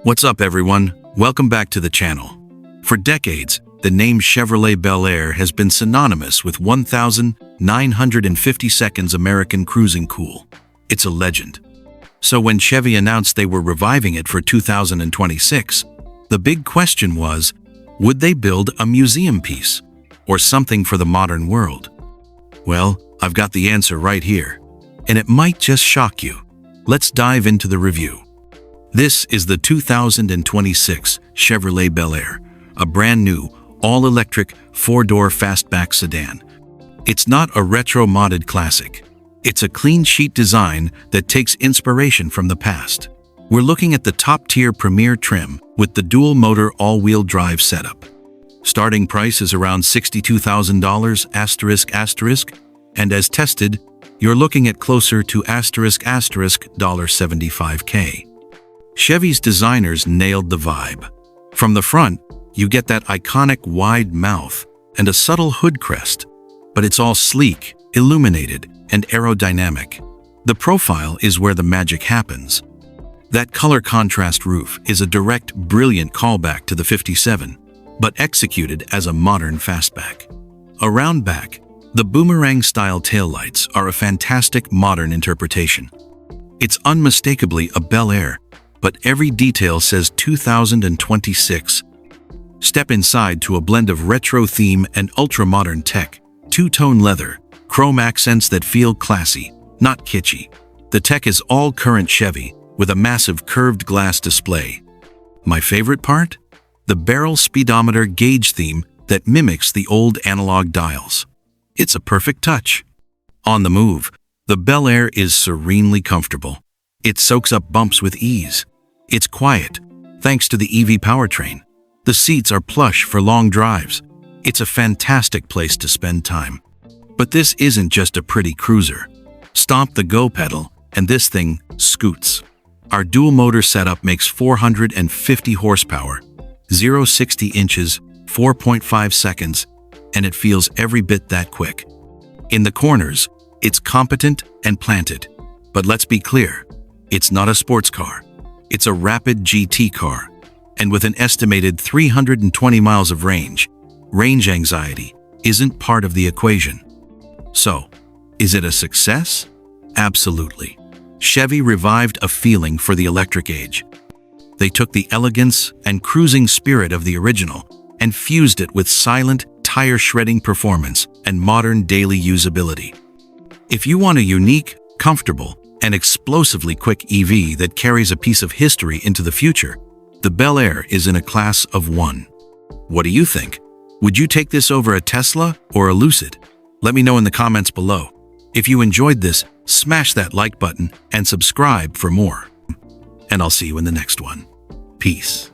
What's up, everyone? Welcome back to the channel. For decades, the name Chevrolet Bel Air has been synonymous with 1,950 seconds American cruising cool. It's a legend. So when Chevy announced they were reviving it for 2026, the big question was, would they build a museum piece or something for the modern world? Well, I've got the answer right here, and it might just shock you. Let's dive into the review. This is the 2026 Chevrolet Bel Air, a brand new, all-electric, four-door fastback sedan. It's not a retro-modded classic. It's a clean-sheet design that takes inspiration from the past. We're looking at the top-tier premier trim with the dual-motor all-wheel drive setup. Starting price is around $62,000 ***, and as tested, you're looking at closer to *** $75K. Chevy's designers nailed the vibe. From the front, you get that iconic wide mouth and a subtle hood crest, but it's all sleek, illuminated, and aerodynamic. The profile is where the magic happens. That color contrast roof is a direct, brilliant callback to the 57, but executed as a modern fastback. Around back, the boomerang-style taillights are a fantastic modern interpretation. It's unmistakably a Bel Air, but every detail says 2026. Step inside to a blend of retro theme and ultra-modern tech, two-tone leather, chrome accents that feel classy, not kitschy. The tech is all current Chevy, with a massive curved glass display. My favorite part? The barrel speedometer gauge theme that mimics the old analog dials. It's a perfect touch. On the move, the Bel Air is serenely comfortable. It soaks up bumps with ease. It's quiet, thanks to the EV powertrain. The seats are plush for long drives. It's a fantastic place to spend time. But this isn't just a pretty cruiser. Stomp the go pedal, and this thing scoots. Our dual-motor setup makes 450 horsepower, 0-60 inches, 4.5 seconds, and it feels every bit that quick. In the corners, it's competent and planted. But let's be clear, it's not a sports car. It's a rapid GT car, and with an estimated 320 miles of range anxiety isn't part of the equation. So, is it a success? Absolutely. Chevy revived a feeling for the electric age. They took the elegance and cruising spirit of the original and fused it with silent, tire-shredding performance and modern daily usability. If you want a unique, comfortable, and explosively quick EV that carries a piece of history into the future, the Bel Air is in a class of one. What do you think? Would you take this over a Tesla or a Lucid? Let me know in the comments below. If you enjoyed this, smash that like button and subscribe for more. And I'll see you in the next one. Peace.